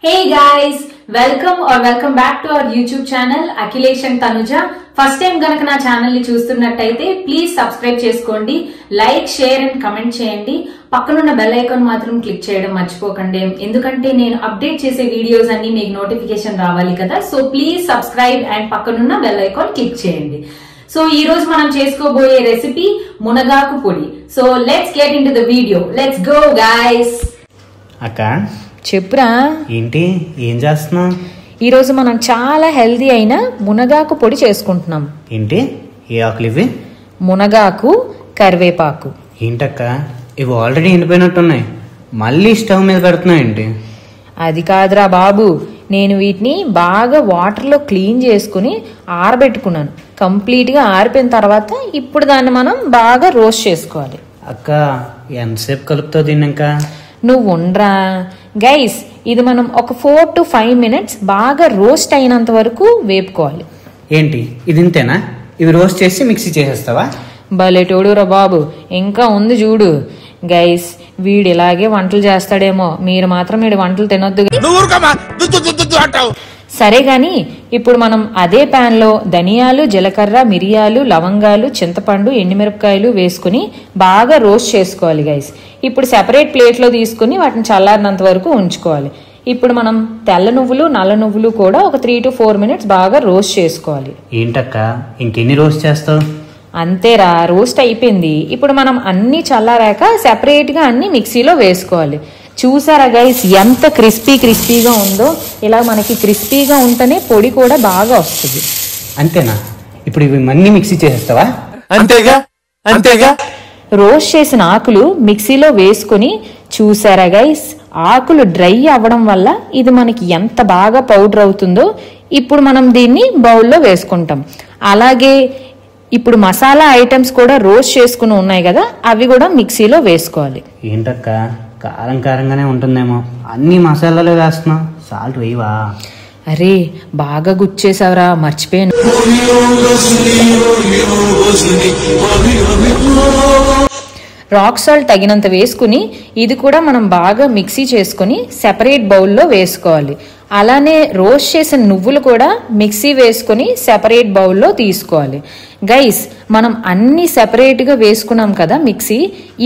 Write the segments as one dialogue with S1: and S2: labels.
S1: Hey guys, welcome back to our YouTube channel Akhilesh and Tanuja. First time ganaka na channel ni chustunnataithe please subscribe cheskondi, like, share and comment cheyandi. పక్కనున్న bell icon మాత్రం click చేయడం మర్చిపోకండి, ఎందుకంటే నేను update చేసే videos అన్ని మీకు notification రావాలి కదా. సో ప్లీజ్ సబ్స్క్రైబ్ అండ్ పక్కనున్న బెల్ ఐకాన్ క్లిక్ చేయండి. సో ఈ రోజు మనం చేసుకోబోయే రెసిపీ మునగాకు పొడి. So let's get into the video. Let's go guys.
S2: అక్క
S3: చెప్పురా,
S2: ఏంటి ఏం చేస్తున్నావు?
S3: ఈ రోజు మనం చాలా హెల్దీ అయిన మునగాకు పొడి చేసుకుంటున్నాం.
S2: ఏంటి ఏ ఆకులు ఇవి?
S3: మునగాకు, కరివేపాకు.
S2: ఏంటక్క ఇవి ఆల్రెడీ ఎండిపోయినట్టున్నాయి, మళ్ళీ స్టవ్ మీద పెడుతున్నావు ఏంటి?
S3: అది కాదురా బాబు, నేను వీటిని బాగా వాటర్లో క్లీన్ చేసుకుని ఆరబెట్టుకున్నాను. కంప్లీట్గా ఆరిపోయిన తర్వాత ఇప్పుడు దాన్ని మనం బాగా రోస్ట్ చేసుకోవాలి.
S2: అక్క ఎంతసేపు కలుపుతావు దీన్ని? ఇంకా
S3: నువ్వు ఉండరా గైస్, ఇది మనం ఒక 4 to 5 minutes బాగా రోస్ట్ అయినంత వరకు వేపుకోవాలి.
S2: ఏంటి ఇది ఇంతేనా? ఇవి రోస్ట్ చేసి మిక్సీ చేసేస్తావా?
S3: భలేటోడురా బాబు, ఇంకా ఉంది చూడు. గైస్ వీడు ఇలాగే వంటలు చేస్తాడేమో, మీరు మాత్రం వీడి వంటలు తినొద్దు. సరే గాని ఇప్పుడు మనం అదే ప్యాన్ లో ధనియాలు, జీలకర్ర, మిరియాలు, లవంగాలు, చింతపండు, ఎండుమిరపకాయలు వేసుకుని బాగా రోస్ట్ చేసుకోవాలి గైస్. ఇప్పుడు సెపరేట్ ప్లేట్ లో తీసుకుని వాటిని చల్లారినంత వరకు ఉంచుకోవాలి. ఇప్పుడు మనం తెల్ల నువ్వులు, నల్ల నువ్వులు కూడా ఒక 3 to 4 minutes బాగా రోస్ట్ చేసుకోవాలి.
S2: ఏంటక్క ఇంకెన్ని రోస్ట్ చేస్తావు?
S3: అంతేరా, రోస్ట్ అయిపోయింది. ఇప్పుడు మనం అన్ని చల్లారాక సెపరేట్ గా అన్ని మిక్సీలో వేసుకోవాలి. చూసారా గైస్ ఎంత క్రిస్పీగా ఉందో? ఇలా మనకి క్రిస్పీగా ఉంటేనే పొడి కూడా బాగా వస్తుంది.
S2: అంతేనా? ఇప్పుడు ఇవి మళ్ళీ మిక్సీ చేసేస్తావా?
S4: అంతేగా.
S3: రోస్ట్ చేసిన ఆకులు మిక్సీలో వేసుకుని చూసారా గైస్, ఆకులు డ్రై అవ్వడం వల్ల ఇది మనకి ఎంత బాగా పౌడర్ అవుతుందో. ఇప్పుడు మనం దీన్ని బౌల్లో వేసుకుంటాం. అలాగే ఇప్పుడు మసాలా ఐటమ్స్ కూడా రోస్ట్ చేసుకుని ఉన్నాయి కదా, అవి కూడా మిక్సీలో వేసుకోవాలి.
S2: ఏంటక్క కారంగానే ఉంటుందేమో, అన్ని మసాలాలు వేస్తున్నావు, సాల్ట్ వేయవా?
S3: అరే బాగా గుచ్చేసావరా, మర్చిపోయాను. రాక్ సాల్ట్ తగినంత వేసుకుని ఇది కూడా మనం బాగా మిక్సీ చేసుకుని సెపరేట్ బౌల్లో వేసుకోవాలి. అలానే రోస్ట్ చేసిన నువ్వులు కూడా మిక్సీ వేసుకుని సెపరేట్ బౌల్లో తీసుకోవాలి. గైస్ మనం అన్ని సెపరేట్గా వేసుకున్నాం కదా మిక్సీ,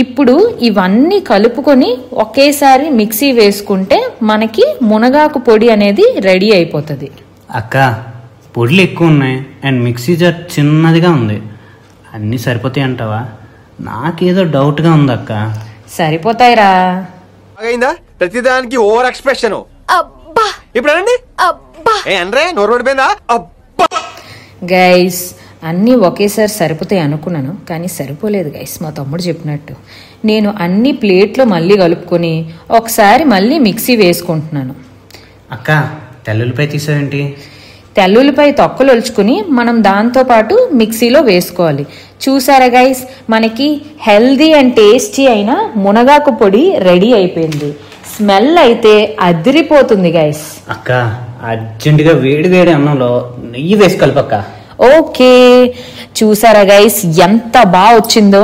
S3: ఇప్పుడు ఇవన్నీ కలుపుకొని ఒకేసారి మిక్సీ వేసుకుంటే మనకి మునగాకు పొడి అనేది రెడీ అయిపోతుంది.
S2: అక్క పొడులు ఎక్కువ ఉన్నాయి అండ్ మిక్సీ జార్ చిన్నదిగా ఉంది, అన్నీ సరిపోతాయి అంటావా? నాకేదో డౌట్గా ఉంది అక్క.
S3: సరిపోతాయిరా.
S4: ప్రతిదానికి ఓవర్ ఎక్స్ప్రెషన్. ఇప్పుడు అనండి. నోరు పడిపోయిందా?
S3: గైస్ అన్నీ ఒకేసారి సరిపోతాయి అనుకున్నాను, కానీ సరిపోలేదు గైస్. మా తమ్ముడు చెప్పినట్టు నేను అన్ని ప్లేట్లో మళ్ళీ కలుపుకొని ఒకసారి మళ్ళీ మిక్సీ వేసుకుంటున్నాను.
S2: అక్క తెల్లుల్లిపై తీసావేంటి?
S3: తెల్లుల్లిపై తొక్కలు ఒలుచుకుని మనం దాంతో పాటు మిక్సీలో వేసుకోవాలి. చూసారా గైస్, మనకి హెల్దీ అండ్ టేస్టీ అయిన మునగాకు పొడి రెడీ అయిపోయింది. స్మెల్ అయితే అదిరిపోతుంది గైస్.
S2: అక్క అర్జెంటుగా వేడి అన్నంలో నెయ్యి వేసి కలపక్క.
S3: ఓకే, చూసారా గైస్ ఎంత బాగా వచ్చిందో?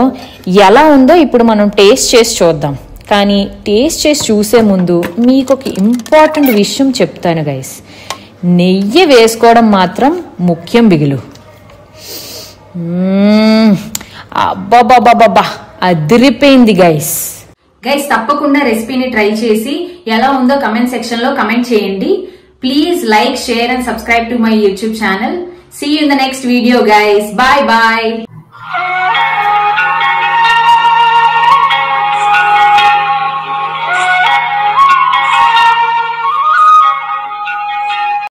S3: ఎలా ఉందో ఇప్పుడు మనం టేస్ట్ చేసి చూద్దాం. కానీ టేస్ట్ చేసి చూసే ముందు మీకు ఒక ఇంపార్టెంట్ విషయం చెప్తాను గైస్. నెయ్యి వేసుకోవడం మాత్రం ముఖ్యం బిగులు. అబ్బాబాబాబా అదిరిపోయింది గైస్.
S1: గైస్ తప్పకుండా రెసిపీని ట్రై చేసి ఎలా ఉందో కమెంట్ సెక్షన్ లో కమెంట్ చేయండి. Please like, share and subscribe to my YouTube channel. See you in the next video guys. Bye bye.